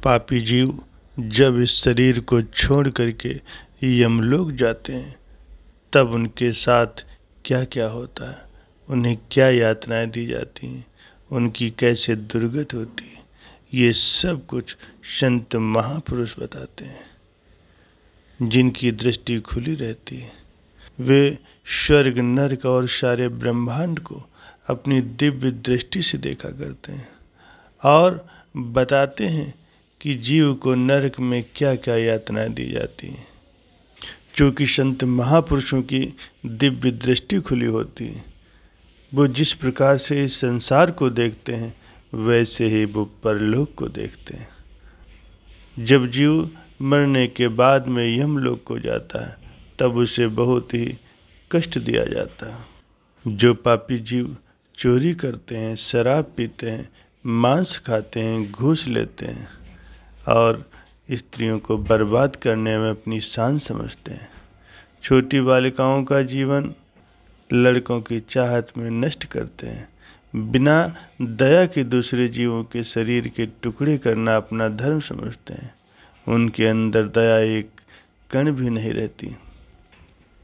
पापी जीव जब इस शरीर को छोड़ करके यमलोक जाते हैं तब उनके साथ क्या क्या होता है, उन्हें क्या यातनाएं दी जाती हैं, उनकी कैसे दुर्गति होती है, ये सब कुछ संत महापुरुष बताते हैं। जिनकी दृष्टि खुली रहती है वे स्वर्ग नरक और सारे ब्रह्मांड को अपनी दिव्य दृष्टि से देखा करते हैं और बताते हैं कि जीव को नरक में क्या क्या यातनाएं दी जाती हैं। क्योंकि संत महापुरुषों की दिव्य दृष्टि खुली होती है, वो जिस प्रकार से इस संसार को देखते हैं वैसे ही वो परलोक को देखते हैं। जब जीव मरने के बाद में यमलोक को जाता है तब उसे बहुत ही कष्ट दिया जाता है। जो पापी जीव चोरी करते हैं, शराब पीते हैं, मांस खाते हैं, घूस लेते हैं और स्त्रियों को बर्बाद करने में अपनी शान समझते हैं, छोटी बालिकाओं का जीवन लड़कों की चाहत में नष्ट करते हैं, बिना दया के दूसरे जीवों के शरीर के टुकड़े करना अपना धर्म समझते हैं, उनके अंदर दया एक कण भी नहीं रहती,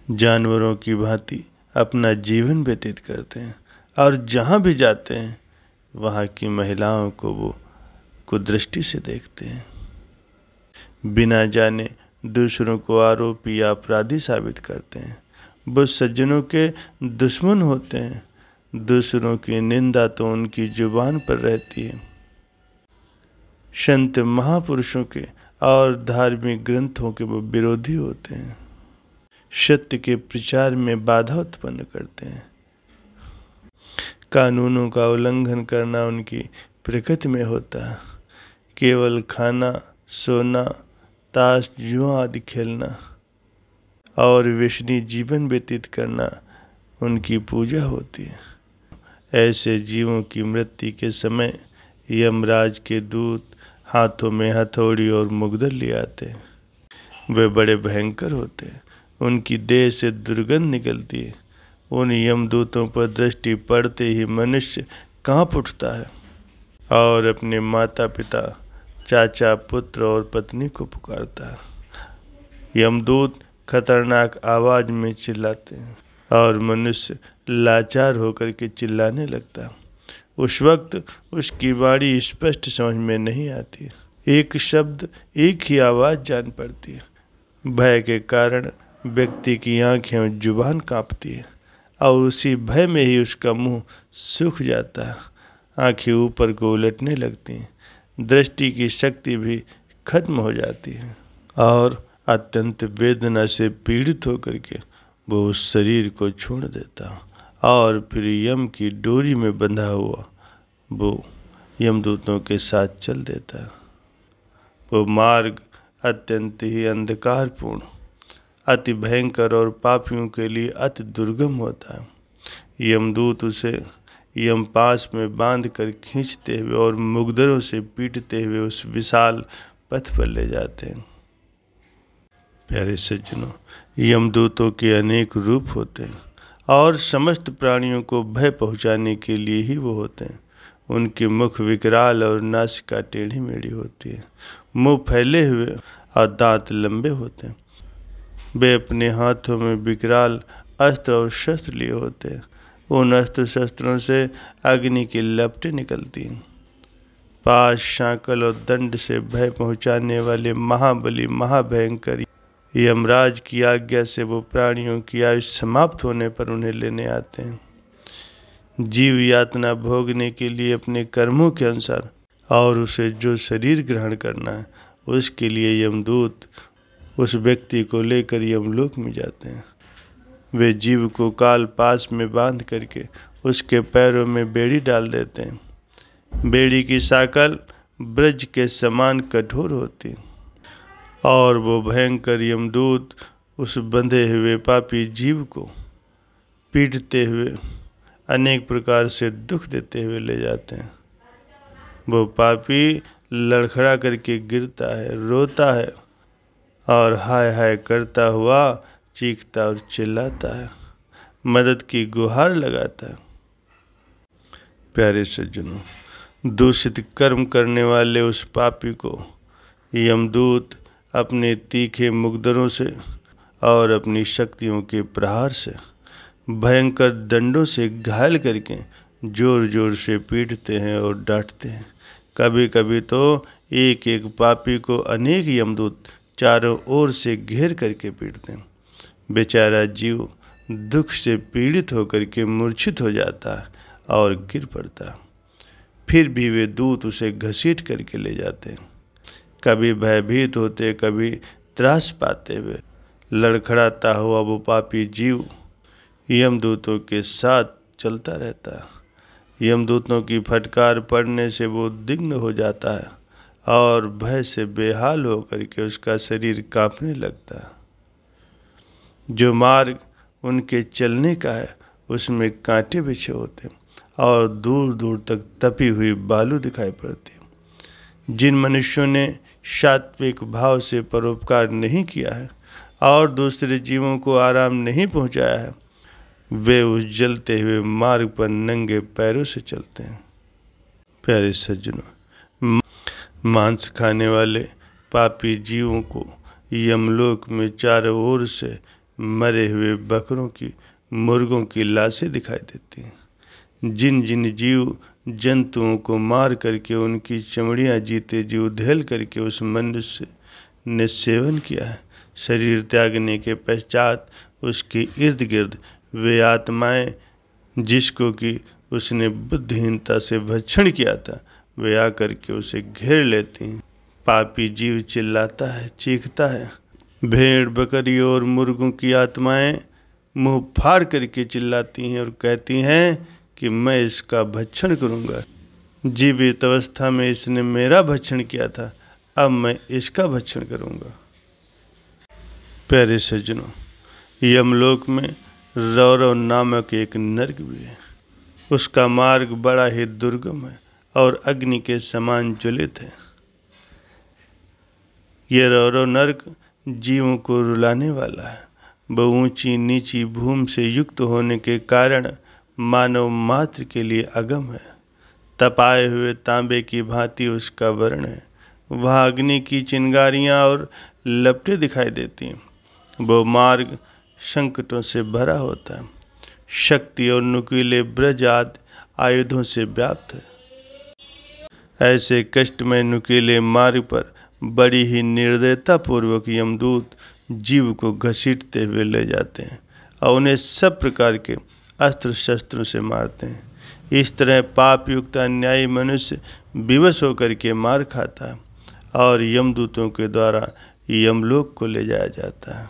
जानवरों की भांति अपना जीवन व्यतीत करते हैं और जहाँ भी जाते हैं वहाँ की महिलाओं को वो कुदृष्टि से देखते हैं। बिना जाने दूसरों को आरोपी या अपराधी साबित करते हैं। वो सज्जनों के दुश्मन होते हैं। दूसरों की निंदा तो उनकी जुबान पर रहती है। संत महापुरुषों के और धार्मिक ग्रंथों के वो विरोधी होते हैं। सत्य के प्रचार में बाधा उत्पन्न करते हैं। कानूनों का उल्लंघन करना उनकी प्रकृति में होता है। केवल खाना, सोना, ताश, जुआ आदि खेलना और व्यसनी जीवन व्यतीत करना उनकी पूजा होती है। ऐसे जीवों की मृत्यु के समय यमराज के दूत हाथों में हथौड़ी और मुग्दर ले आते हैं। वे बड़े भयंकर होते हैं। उनकी देह से दुर्गंध निकलती है। उन यमदूतों पर दृष्टि पड़ते ही मनुष्य कांप उठता है और अपने माता पिता, चाचा, पुत्र और पत्नी को पुकारता है। यमदूत खतरनाक आवाज में चिल्लाते हैं और मनुष्य लाचार होकर के चिल्लाने लगता है। उस वक्त उसकी वाणी स्पष्ट समझ में नहीं आती। एक शब्द, एक ही आवाज जान पड़ती है। भय के कारण व्यक्ति की आंखें और जुबान कांपती है और उसी भय में ही उसका मुंह सूख जाता है। आंखें ऊपर को उलटने लगती हैं। दृष्टि की शक्ति भी खत्म हो जाती है और अत्यंत वेदना से पीड़ित होकर के वो उस शरीर को छोड़ देता और फिर यम की डोरी में बंधा हुआ वो यमदूतों के साथ चल देता है। वो मार्ग अत्यंत ही अंधकारपूर्ण, अति भयंकर और पापियों के लिए अति दुर्गम होता है। यमदूत उसे यमपाश में बांध कर खींचते हुए और मुग्दरों से पीटते हुए उस विशाल पथ पर ले जाते हैं। प्यारे सज्जनों, यमदूतों के अनेक रूप होते हैं और समस्त प्राणियों को भय पहुंचाने के लिए ही वो होते हैं। उनके मुख विकराल और नासिका टेढ़ी मेढ़ी होती है। मुंह फैले हुए और दांत लंबे होते हैं। वे अपने हाथों में विकराल अस्त्र और शस्त्र लिए होते हैं। उन अस्त्र शस्त्रों से अग्नि की लपटें निकलती हैं। पाश, शांकल और दंड से भय पहुंचाने वाले महाबली महाभयंकर यमराज की आज्ञा से वो प्राणियों की आयु समाप्त होने पर उन्हें लेने आते हैं। जीव यातना भोगने के लिए अपने कर्मों के अनुसार और उसे जो शरीर ग्रहण करना है उसके लिए यमदूत उस व्यक्ति को लेकर यमलोक में जाते हैं। वे जीव को काल पास में बांध करके उसके पैरों में बेड़ी डाल देते हैं। बेड़ी की साकल ब्रज के समान कठोर होती और वो भयंकर यमदूत उस बंधे हुए पापी जीव को पीटते हुए अनेक प्रकार से दुख देते हुए ले जाते हैं। वो पापी लड़खड़ा करके गिरता है, रोता है और हाय हाय करता हुआ चीखता और चिल्लाता है, मदद की गुहार लगाता है। प्यारे सज्जनों, दूषित कर्म करने वाले उस पापी को यमदूत अपने तीखे मुकद्दरों से और अपनी शक्तियों के प्रहार से भयंकर दंडों से घायल करके जोर जोर से पीटते हैं और डांटते हैं। कभी कभी तो एक एक पापी को अनेक यमदूत चारों ओर से घेर करके पीटते हैं। बेचारा जीव दुख से पीड़ित होकर के मूर्छित हो जाता है और गिर पड़ता है। फिर भी वे दूत उसे घसीट करके ले जाते हैं। कभी भयभीत होते, कभी त्रास पाते हुए लड़खड़ाता हुआ वो पापी जीव यमदूतों के साथ चलता रहता है। यमदूतों की फटकार पड़ने से वो दिग्न हो जाता है और भय से बेहाल होकर के उसका शरीर कांपने लगता है। जो मार्ग उनके चलने का है उसमें कांटे बिछे होते और दूर दूर तक तपी हुई बालू दिखाई पड़ती। जिन मनुष्यों ने सात्विक भाव से परोपकार नहीं किया है और दूसरे जीवों को आराम नहीं पहुंचाया है, वे उस जलते हुए मार्ग पर नंगे पैरों से चलते हैं। प्यारे सज्जनों, मांस खाने वाले पापी जीवों को यमलोक में चारों ओर से मरे हुए बकरों की, मुर्गों की लाशें दिखाई देती हैं। जिन जिन जीव जंतुओं को मार करके उनकी चमड़ियाँ जीते जी उधेल करके उस मनुष्य ने सेवन किया है, शरीर त्यागने के पश्चात उसके इर्द गिर्द वे आत्माएं जिसको कि उसने बुद्धिहीनता से भक्षण किया था, वे आकर के उसे घेर लेती हैं। पापी जीव चिल्लाता है, चीखता है। भेड़, बकरी और मुर्गों की आत्माएं मुंह फाड़ करके चिल्लाती हैं और कहती हैं कि मैं इसका भक्षण करूंगा। जीवित अवस्था में इसने मेरा भक्षण किया था, अब मैं इसका भक्षण करूंगा। प्यारे सज्जनों, यमलोक में रौरव नामक एक नरक भी है। उसका मार्ग बड़ा ही दुर्गम है और अग्नि के समान ज्वलित है। यह रौरव नरक जीवों को रुलाने वाला है। वह ऊंची नीची भूमि से युक्त होने के कारण मानव मात्र के लिए अगम है। तपाए हुए तांबे की भांति उसका वर्ण है। वहाँ अग्नि की चिंगारियाँ और लपटें दिखाई देती हैं। वो मार्ग संकटों से भरा होता है। शक्ति और नुकीले ब्रज आदि आयुधों से व्याप्त है। ऐसे कष्टमय नुकीले मार्ग पर बड़ी ही निर्दयता पूर्वक यमदूत जीव को घसीटते हुए ले जाते हैं और उन्हें सब प्रकार के अस्त्र शस्त्रों से मारते हैं। इस तरह पाप युक्त अन्यायी मनुष्य विवश होकर के मार खाता है और यमदूतों के द्वारा यमलोक को ले जाया जाता है।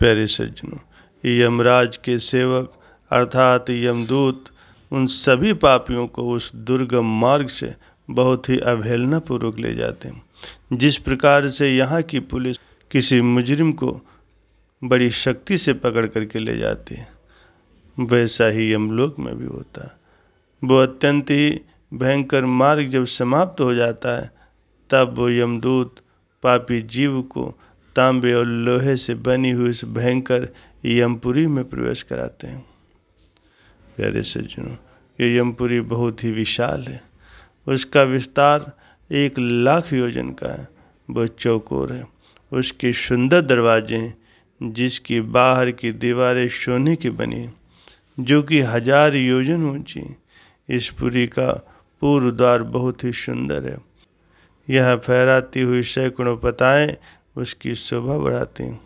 प्यारे सज्जनों, यमराज के सेवक अर्थात यमदूत उन सभी पापियों को उस दुर्गम मार्ग से बहुत ही अवहेलना पूर्वक ले जाते हैं। जिस प्रकार से यहाँ की पुलिस किसी मुजरिम को बड़ी शक्ति से पकड़ करके ले जाती है, वैसा ही यमलोक में भी होता है। वो अत्यंत ही भयंकर मार्ग जब समाप्त हो जाता है, तब वो यमदूत पापी जीव को तांबे और लोहे से बनी हुई उस भयंकर यमपुरी में प्रवेश कराते हैं। प्यारे सज्जनों, ये यमपुरी बहुत ही विशाल है। उसका विस्तार 1,00,000 योजन का है। वह चौकोर है। उसके सुंदर दरवाजे हैं, जिसकी बाहर की दीवारें सोने की बनी हैं, जो कि 1000 योजन ऊंची। इस पुरी का पूर्व द्वार बहुत ही सुंदर है। यह फहराती हुई सैकड़ों पताएं उसकी शोभा बढ़ाती हैं।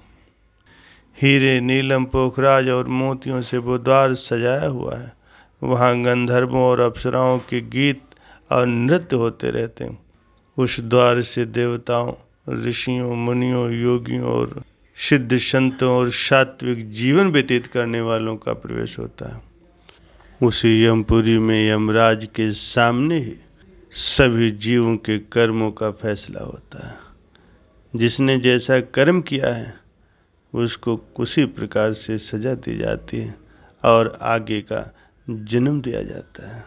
हीरे, नीलम, पोखराज और मोतियों से वो द्वार सजाया हुआ है। वहाँ गंधर्वों और अप्सराओं के गीत और नृत्य होते रहते हैं। उस द्वार से देवताओं, ऋषियों, मुनियों, योगियों और सिद्ध संतों और सात्विक जीवन व्यतीत करने वालों का प्रवेश होता है। उसी यमपुरी में यमराज के सामने ही सभी जीवों के कर्मों का फैसला होता है। जिसने जैसा कर्म किया है उसको उसी प्रकार से सजा दी जाती है और आगे का जन्म दिया जाता है।